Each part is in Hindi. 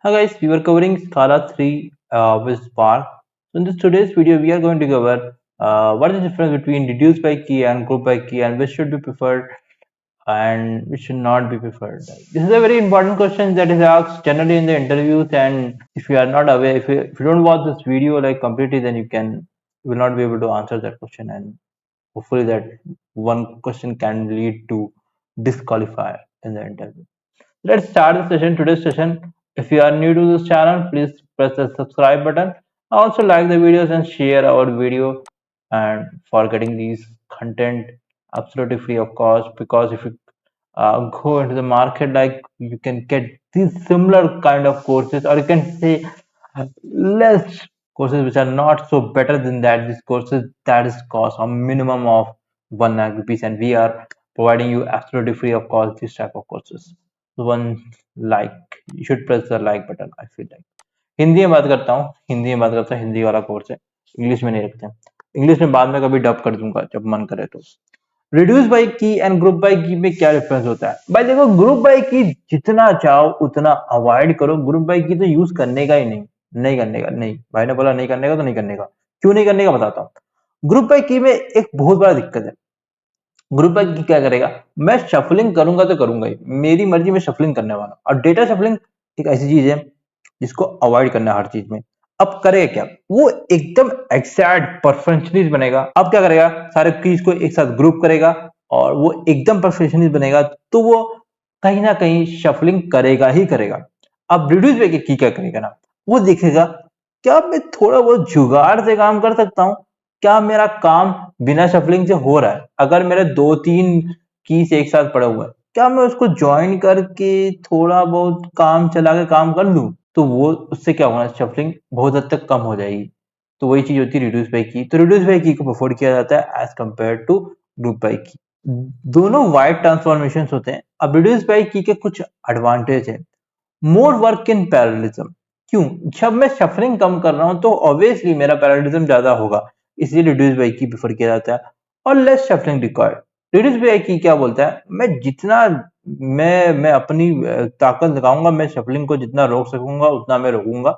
Hi guys, we were covering Scala 3 with Spark. So in this today's video, we are going to cover what is the difference between reduce by key and group by key, and which should be preferred and which should not be preferred. This is a very important question that is asked generally in the interviews, and if you are not aware, if you don't watch this video like completely, then you will not be able to answer that question, and hopefully that one question can lead to disqualify in the interview. Let's start the session. Today's session. If you are new to this channel, please press the subscribe button. Also like the videos and share our video. And for getting these content absolutely free of cost, because if you go into the market, like you can get these similar kind of courses, or you can say less courses which are not so better than that. These courses that is cost a minimum of 1 lakh rupees, and we are providing you absolutely free of cost this type of courses. One like, you should press the like button. I feel like Hindi में बात करता हूँ, हिंदी वाला कोर्स है, इंग्लिश में नहीं रखते हैं। इंग्लिश में बाद में कभी डब कर दूंगा जब मन करे तो। रिड्यूस बाई की एंड ग्रुप बाई की में क्या डिफरेंस होता है भाई? देखो, ग्रुप बाई की जितना चाहो उतना अवॉइड करो। ग्रुप बाई की तो यूज करने का ही नहीं, नहीं करने का। नहीं, भाई ने बोला नहीं करने का तो नहीं करने का। क्यों नहीं करने का बताता हूँ। ग्रुप बाई की में एक बहुत बड़ा दिक्कत है। ग्रुप बाई की क्या करेगा, मैं शफलिंग करूंगा तो करूंगा ही, मेरी मर्जी में शफलिंग करने वाला। और डेटा शफलिंग एक ऐसी चीज है जिसको अवॉइड करना है हर चीज में। अब करेगा क्या, वो एकदम एग्जैक्ट परफेक्शनिस्ट बनेगा। अब क्या करेगा, सारे कीज को एक साथ ग्रुप करेगा और वो एकदम परफेक्शनिस्ट बनेगा, तो वो कहीं ना कहीं शफलिंग करेगा ही करेगा। अब रिड्यूस बाय की क्या करेगा ना, वो देखेगा क्या मैं थोड़ा बहुत जुगाड़ से काम कर सकता हूँ, क्या मेरा काम बिना शफलिंग से हो रहा है। अगर मेरे दो तीन कीज एक साथ पड़े हुए हैं, क्या मैं उसको ज्वाइन करके थोड़ा बहुत काम चला के काम कर लूं, तो वो उससे क्या होगा, शफलिंग बहुत हद तक कम हो जाएगी। तो वही चीज होती है रिड्यूस बाय की। तो रिड्यूस बाय की को प्रेफर किया जाता है as compare to group by key. दोनों वाइड ट्रांसफॉर्मेशन होते हैं। अब रिड्यूस बाय की के कुछ एडवांटेज है। More work in parallelism. क्यों? जब मैं शफलिंग कम कर रहा हूं तो ऑब्वियसली मेरा पैरेललिज्म ज्यादा होगा, इसलिए रिड्यूस बाय की प्रेफर किया जाता है। और less shuffling required. Reduce by की क्या बोलता है, मैं जितना मैं अपनी ताकत लगाऊंगा, मैं शफलिंग को जितना रोक सकूंगा उतना मैं रोकूंगा।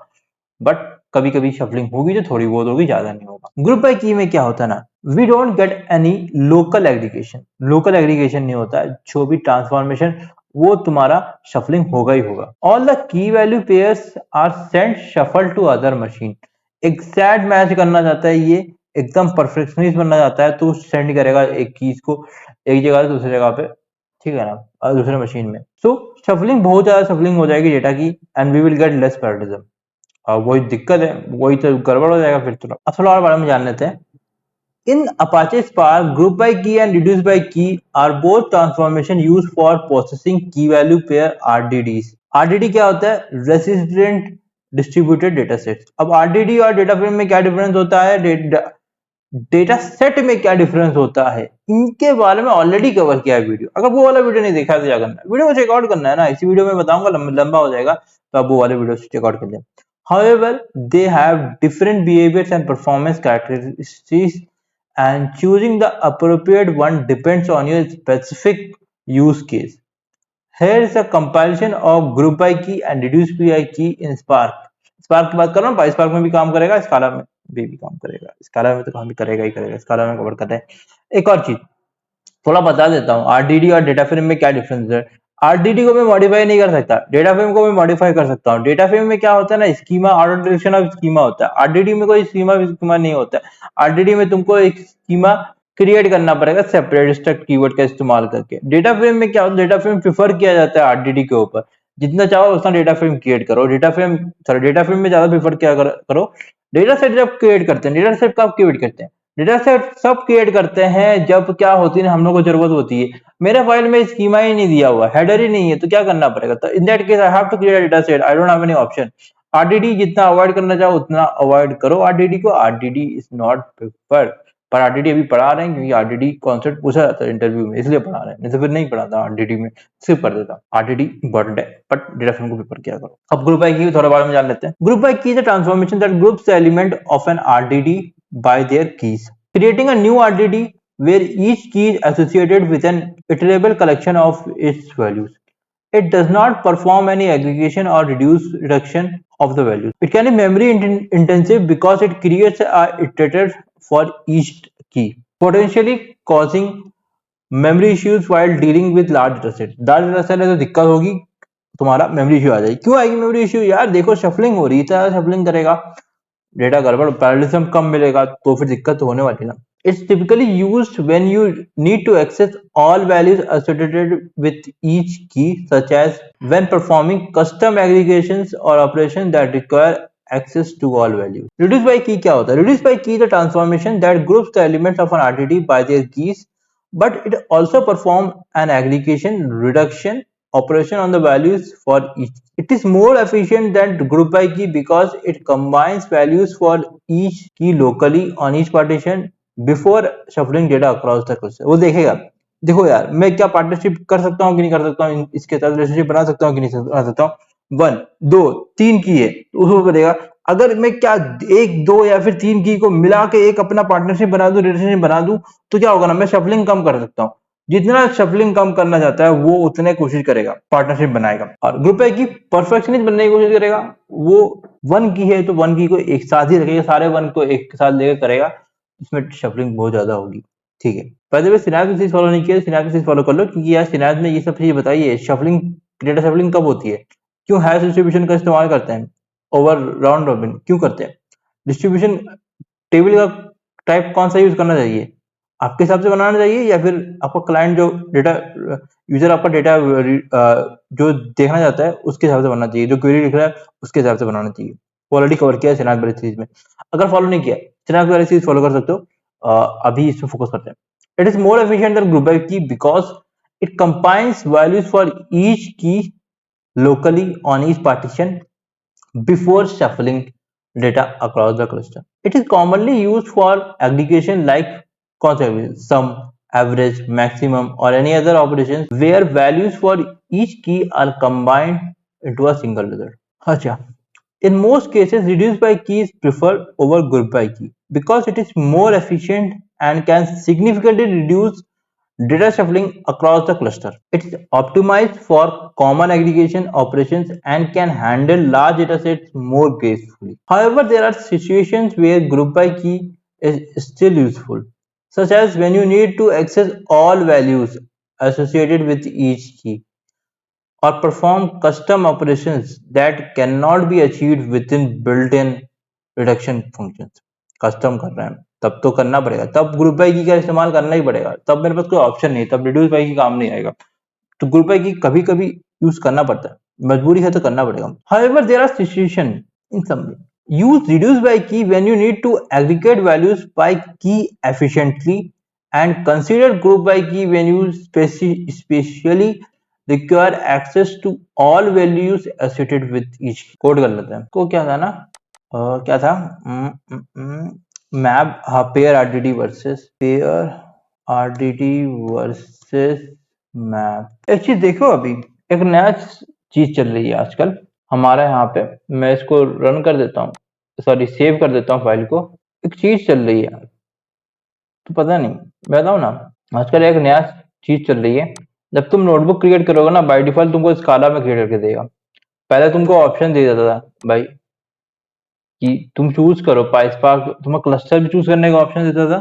बट कभी कभी शफलिंग होगी तो थोड़ी बहुत होगी, ज्यादा नहीं होगा। ग्रुप बाय की में क्या होता है ना, we don't get any local aggregation. Local aggregation नहीं होता है, जो भी ट्रांसफॉर्मेशन वो तुम्हारा शफलिंग होगा ही होगा। All the key value pairs are sent shuffle to other machine. Exact match करना चाहता है ये, एकदम परफेक्शनिस्ट बनना चाहता है, तो सेंड करेगा एक कीज को एक जगह से दूसरी जगह पे, ठीक है ना, और दूसरे मशीन में। सो शफलिंग, बहुत ज्यादा शफलिंग हो जाएगी डेटा की, and we will get less parallelism. वही दिक्कत है, वही तो गड़बड़ हो जाएगा फिर तो। अब थोड़ा और बारे में जान लेते हैं। In Apache Spark, group by key and reduce by key are both transformation used for processing key value pair RDDs. RDD क्या होता है? Resistant Distributed Data Sets. अब RDD और डेटा फ्रेम में क्या डिफरेंस होता है, डेटा सेट में क्या डिफरेंस होता है, इनके बारे में ऑलरेडी कवर किया है वीडियो। अगर वो वाला वीडियो नहीं देखा तो क्या करना है, वीडियो को चेकआउट करना है ना। इसी वीडियो में बताऊंगा, लंबा हो जाएगा, तो आप वो वाले वीडियो से चेकआउट कर लें। However, they have different behaviors and performance characteristics, and choosing the appropriate one depends on your specific use case. Here is a compilation of group by key and reduce by key in Spark. Spark की बात कर रहा हूँ, PySpark में भी काम करेगा, स्काला में भी काम करेगा। स्काला में तो काम भी करेगा ही करेगा, स्काला में कवर कर रहे हैं। एक और चीज थोड़ा बता देता हूँ, आरडीडी और डेटा फ्रेम में क्या डिफरेंस है। आरडीडी को मैं मॉडिफाई नहीं कर सकता, डेटा फ्रेम को मैं मॉडिफाई कर सकता हूँ। डेटा फ्रेम में क्या होता है ना, schema, order direction of schema होता है। आरडीडी में कोई स्कीमा नहीं होता है। आरडीडी में तुमको एक स्कीमा क्रिएट करना पड़ेगा सेपरेट स्ट्रक्ट कीवर्ड का इस्तेमाल करके। डेटा फ्रेम में क्या होता है, डेटा फ्रेम प्रिफर किया जाता है आरडीडी के ऊपर। जितना चाहो उतना डेटा फ्रेम क्रिएट करो। डेटा फ्रेम में ज्यादा प्रिफर क्या करो। डेटा सेट जब क्रिएट करते हैं, डेटा सेट कब क्रिएट करते हैं, डेटा सेट सब क्रिएट करते हैं जब क्या होती है, हम लोग को जरूरत होती है। मेरे फाइल में स्कीमा ही नहीं दिया हुआ, हेडर ही नहीं है, तो क्या करना पड़ेगा। तो in that case I have to create data set, I don't have any option. RDD जितना अवॉइड करना चाहो उतना अवॉइड करो आरडीडी को। आरडीडी इज नॉट प्रिफर्ड, पर आरडीडी अभी पढ़ा रहे हैं क्योंकि आरडीडी कॉन्सेप्ट पूछा जाता है इंटरव्यू में, इसलिए पढ़ा रहे हैं, नहीं तो फिर नहीं पढ़ाता आरडीडी में, सिर्फ पढ़ देता। आरडीडी इंपॉर्टेंट है, बट डेटा फ्रेम को प्रिफर किया करो। अब ग्रुप बाय की थोड़ा बारे में जान लेते हैं। Group by key is a transformation that groups the element of an RDD by their keys, creating a new RDD where each key is associated with an iterable collection of its values. It does not perform any aggregation or reduction of the values. It can be memory intensive because it creates a iterator for each key, potentially causing memory issues while dealing with large dataset. Large dataset है तो दिक्कत होगी, तुम्हारा मेमोरी इश्यू आ जाएगी। क्यों आएगी मेमोरी इश्यू? यार देखो शफलिंग हो रही है, इतना शफलिंग करेगा, डेटा गड़बड़, पैरेललिज्म कम मिलेगा, तो फिर दिक्कत तो होने वाली ना। It's typically used when you need to access all values associated with each key, such as when performing custom aggregations or operations that require access to all values. Reduce by key क्या होता है? Reduce by key is a transformation that groups the elements of an RTT by their keys, but it also performs an aggregation reduction operation on the values for each. It is more efficient than group by key because it combines values for each key locally on each partition before shuffling data across the cluster. वो देखेगा, देखो यार मैं क्या पार्टनरशिप कर सकता हूँ कि नहीं कर सकता हूँ, इसके साथ रिलेशनशिप बना सकता हूँ कि नहीं बना सकता हूँ। 1 2 3 की है तो उसको करेगा। अगर मैं क्या 1 2 या फिर 3 की को मिला के एक अपना पार्टनरशिप बना दूं, रिलेशनशिप बना दूं, तो क्या होगा ना, मैं शफलिंग कम कर सकता हूँ। जितना शफलिंग कम करना चाहता है वो उतने कोशिश करेगा, पार्टनरशिप बनाएगा। और ग्रुप है कि परफेक्शनिस्ट बनने की कोशिश करेगा, वो 1 की है तो 1 की को एक साथ ही रखेगा, सारे 1 को एक साथ लेकर करेगा, इसमें शफलिंग बहुत ज्यादा होगी। ठीक है, पहले सिनेप्सिस फॉलो नहीं किया, सिनेप्सिस फॉलो कर लो, क्योंकि यार सिनेप्स में ये सब चीजें बताई है। शफलिंग, डेटा शफलिंग कब होती है, क्यों हैश डिस्ट्रीब्यूशन का इस्तेमाल करते हैं, ओवर राउंड रॉबिन क्यों करते हैं, डिस्ट्रीब्यूशन टेबल का टाइप कौन सा यूज करना चाहिए, आपके हिसाब से बनाना चाहिए या फिर आपका क्लाइंट जो डेटा यूजर आपका डेटा जो देखना चाहता है उसके हिसाब से बनाना चाहिए, जो क्वेरी लिख रहा है उसके हिसाब से बनाना चाहिए। ऑलरेडी कवर किया है सिनाप वाली सीरीज में, अगर फॉलो नहीं किया सिनाप वाली सीरीज फॉलो कर सकते हो। अभी इसमें फोकस करते हैं। It is more efficient than group by key because it combines values for each key locally on each partition before shuffling data across the cluster. It is commonly used for aggregation like sum, average, maximum, or any other operations where values for each key are combined into a single result. अच्छा, in most cases, reduce by key is preferred over group by key because it is more efficient and can significantly reduce data shuffling across the cluster. It is optimized for common aggregation operations and can handle large datasets more gracefully. However, there are situations where group by key is still useful, such as when you need to access all values associated with each key or perform custom operations that cannot be achieved within built-in reduction functions. Custom कर रहे हैं तब तो करना पड़ेगा, तब ग्रुप बाई की का इस्तेमाल करना ही पड़ेगा, तब मेरे पास कोई ऑप्शन नहीं, तब रिड्यूस बाई की काम नहीं आएगा। तो ग्रुप बाई की कभी कभी यूज करना पड़ता है, मजबूरी है तो करना पड़ेगा। However, there are situations in some way. Use reduce by key when you need to aggregate values by key efficiently and consider group by key when you specially require access to all values associated with each. Code कर लेते हैं, को क्या था ना, क्या था, मैप, हाँ, पेयर आरडीटी वर्सेस मैप। एक चीज देखो, अभी एक नया चीज चल रही है आजकल हमारे यहाँ पे, मैं इसको रन कर देता हूँ, सॉरी सेव कर देता हूँ फाइल को। एक चीज चल रही है तो पता नहीं, मैं बताऊँ ना, आजकल एक नया चीज चल रही है। जब तुम नोटबुक क्रिएट करोगे ना, बाय डिफॉल्ट तुमको स्काला में क्रिएट करके देगा। पहले तुमको ऑप्शन दे देता था भाई कि तुम चूज करो पाइस्पार्क, तुम्हें क्लस्टर भी चूज करने का ऑप्शन देता था,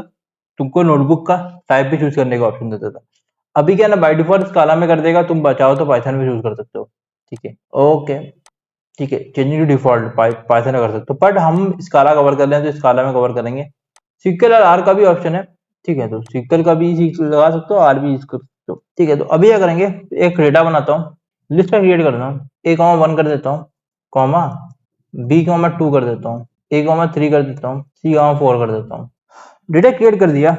तुमको नोटबुक का टाइप भी चूज करने का ऑप्शन देता था। अभी क्या ना, बाय डिफॉल्ट स्काला में कर देगा, तुम बचाओ तो पाइथन में चूज कर सकते हो। ठीक है, ओके, ठीक है, चेंजिंग टू डिफॉल्ट पाइथन में कर सकते हो, बट हम स्काला कवर कर रहे हैं तो स्काला में कवर करेंगे। सीक्वल और आर का भी ऑप्शन है, ठीक है, तो सीक्वल का भी लगा सकते हो, आर भी यूज कर सकते हो। ठीक है, तो अभी क्या करेंगे, एक डेटा बनाता हूँ, लिस्ट का क्रिएट करता हूँ, A,1 कर देता हूँ, कॉमा B,2 कर देता हूँ, A,3 कर देता हूँ, C,4 कर देता हूँ। डेटा क्रिएट कर दिया।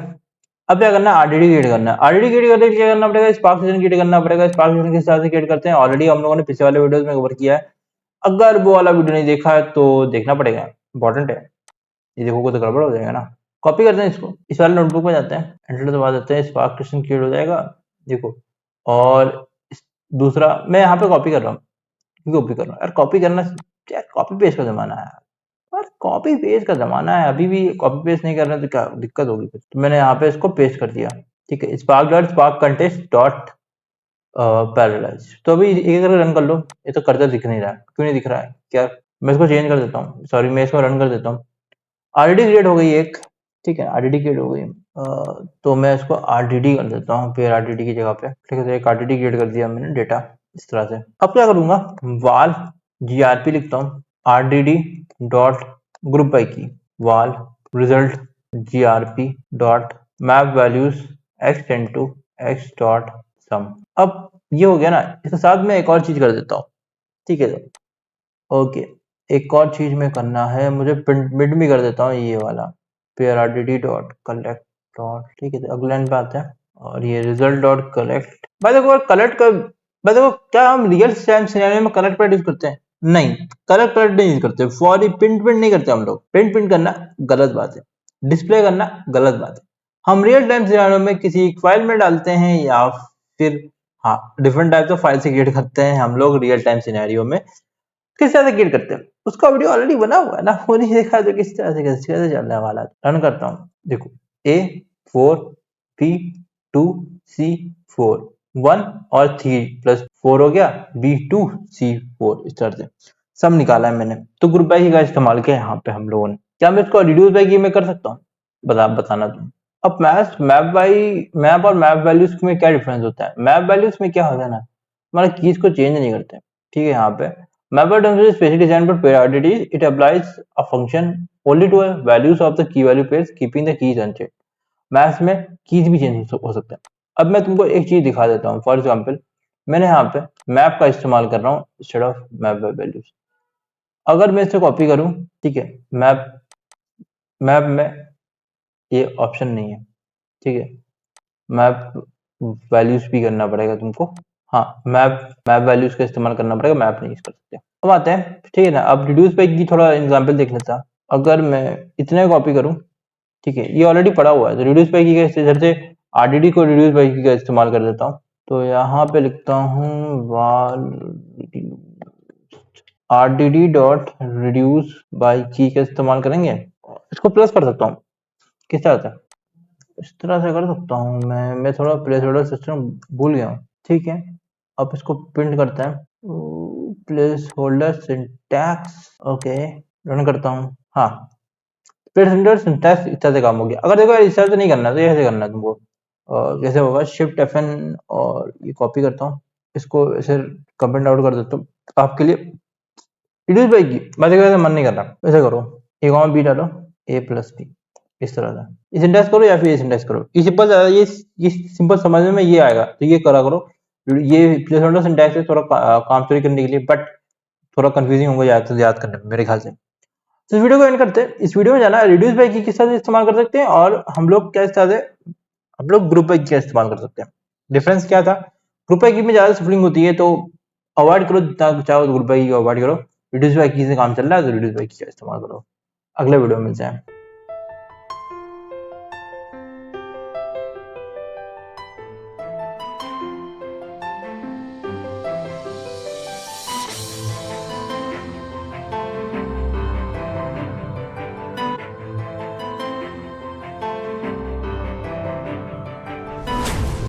अब क्या करना है, आरडीडी क्रिएट करना है। आरडीडी क्रिएट करने के लिए क्या करना पड़ेगा, स्पार्क सेशन क्रिएट करना पड़ेगा। स्पार्क सेशन के हिसाब से क्रिएट करते हैं, ऑलरेडी हम लोगों ने पिछले वाले वीडियोस में कवर किया है। अगर वो वाला वीडियो नहीं देखा है तो देखना पड़ेगा, इंपॉर्टेंट है, ये देखोगे तो गड़बड़ हो जाएगा ना। कॉपी करते हैं इसको, इस वाले नोटबुक में जाते हैं, एंटर दबा देते हैं, स्पार्क सेशन क्रिएट हो जाएगा, देखो। और दूसरा मैं यहाँ पे कॉपी कर रहा हूँ, क्यों कॉपी कर रहा हूँ यार, कॉपी करना यार, कॉपी पेस्ट का जमाना है यार, कॉपी पेस्ट का जमाना है, अभी भी कॉपी पेस्ट नहीं कर रहे तो क्या दिक्कत होगी कुछ। तो मैंने यहाँ पे इसको पेस्ट कर दिया। ठीक है, spark dot spark contest dot paralyse. तो अभी एक एक रन कर लो। ये तो कर्सर दिख नहीं रहा है, क्यों नहीं दिख रहा है क्या? मैं इसको चेंज कर देता हूँ, सॉरी मैं इसको रन कर देता हूँ। ऑलरेडी क्रिएट हो गई एक, ठीक है ऑलरेडी क्रिएट हो गई। तो मैं इसको आरडीडी कर देता हूँ, फिर आरडीडी की जगह पे ठीक है, तो एक आरडीडी क्रिएट कर दिया मैंने डेटा इस तरह से। अब क्या करूंगा, वाल जीआरपी लिखता हूँ, RDD dot group by key, val result GRP dot map values x ten to x dot sum. अब ये हो गया ना, इसके साथ में एक और चीज कर देता हूँ, ठीक है। ओके, एक और चीज में करना है मुझे, प्रिंट भी कर देता हूँ ये वाला, pair RDD dot collect dot, ठीक है। तो अगले लाइन पे आते हैं, और ये रिजल्ट डॉट कलेक्ट। भाई देखो कलेक्ट कर, भाई देखो क्या हम रियल टाइम सिनेरियो में कलेक्ट पैड यूज करते हैं? नहीं, कलेक्ट पैड नहीं यूज करते। फॉर प्रिंट प्रिंट नहीं करते हम लोग। प्रिंट करना गलत बात है, डिस्प्ले करना गलत बात है। हम रियल टाइम सिनेरियो में किसी फाइल में डालते हैं, या फिर हाँ डिफरेंट टाइप्स ऑफ फाइल से क्रिएट करते हैं हम लोग रियल टाइम सिनेरियो में। किस तरह से क्रिएट करते हैं उसका वीडियो ऑलरेडी बना हुआ है ना, वो नहीं देखा तो किस तरह से कैसे चलने वाला है। रन करता हूँ, देखो A4 B2 C4 1 और 3 प्लस 4 हो गया B2 C4, इस तरह से सब निकाला है मैंने। तो ग्रुप बाई की का इस्तेमाल किया यहाँ पे हम लोगों ने। क्या मैं इसको रिड्यूस बाई की में कर सकता हूँ? बताना तुम। अब मैप और मैप वैल्यूज में क्या डिफरेंस होता है? मैप वैल्यूज में क्या होता है ना, हमारा कीज को चेंज नहीं करते, ठीक है। यहाँ पे map is specially designed for priorities. It applies a function only to a values of the key value pairs, keeping the keys unchanged. Maths में कीज भी चेंज हो सकते हैं। अब मैं तुमको एक चीज दिखा देता हूँ। फॉर एग्जाम्पल मैंने यहाँ पे मैप का इस्तेमाल कर रहा हूँ instead of map by values. अगर मैं इसे कॉपी करूँ, ठीक है, मैप मैप में ये ऑप्शन नहीं है, ठीक है। मैप वैल्यूज भी करना पड़ेगा तुमको। हाँ, मैप वैल्यूज का इस्तेमाल करना पड़ेगा, मैप नहीं यूज कर सकते। अब आते हैं, ठीक है ना। अब रिड्यूस बाई की थोड़ा एग्जांपल देख लेता। अगर मैं इतने कॉपी करूं, ठीक है, ये ऑलरेडी पड़ा हुआ है, तो रिड्यूस बाई की का इधर से आरडीडी को रिड्यूस बाई की का इस्तेमाल कर देता हूँ। तो यहाँ पे लिखता हूँ वाल आरडीडी डॉट रिड्यूस बाई की का इस्तेमाल करेंगे। इसको प्लस कर सकता हूँ, किस तरह से? इस तरह से कर सकता हूँ मैं थोड़ा प्लेस होल्डर सिस्टम भूल गया हूँ, ठीक है। अब इसको प्रिंट करते हैं, place holder syntax, okay run करता हूँ। हाँ, प्लेस होल्डर सिंटैक्स इस तरह से काम हो गया। अगर देखो इस तरह से नहीं करना तो ऐसे करना है तुमको। कैसे होगा, शिफ्ट FN और ये कॉपी करता हूँ, इसको ऐसे कमेंट आउट कर देता हूँ आपके लिए। रिड्यूस बाई की मैं देखो ऐसे मन नहीं कर रहा, ऐसे करो, ए कॉमा बी डालो, A प्लस बी, इस तरह से ये सिंटैक्स करो या फिर ये सिंटैक्स करो। ये सिंपल, ये सिंपल समझने में ये आएगा, तो ये करा करो। ये प्लेस होल्डर सिंटैक्स है थोड़ा काम चोरी करने के लिए, बट थोड़ा कंफ्यूजिंग होगा याद करने में मेरे ख्याल से। तो इस वीडियो को एंड करते हैं। इस वीडियो में जाना रिड्यूस बाई की किस तरह से इस्तेमाल कर सकते हैं, और हम लोग क्या इस तरह से हम लोग ग्रुप बाई का इस्तेमाल कर सकते हैं। डिफरेंस क्या था, ग्रुप बाई की में ज्यादा सफलिंग होती है, तो अवॉइड करो जितना चाहो ग्रुप बाई की अवॉइड करो। रिड्यूस बाई की से काम चल रहा है तो रिड्यूस बाई की का इस्तेमाल करो। अगले वीडियो में मिलते हैं।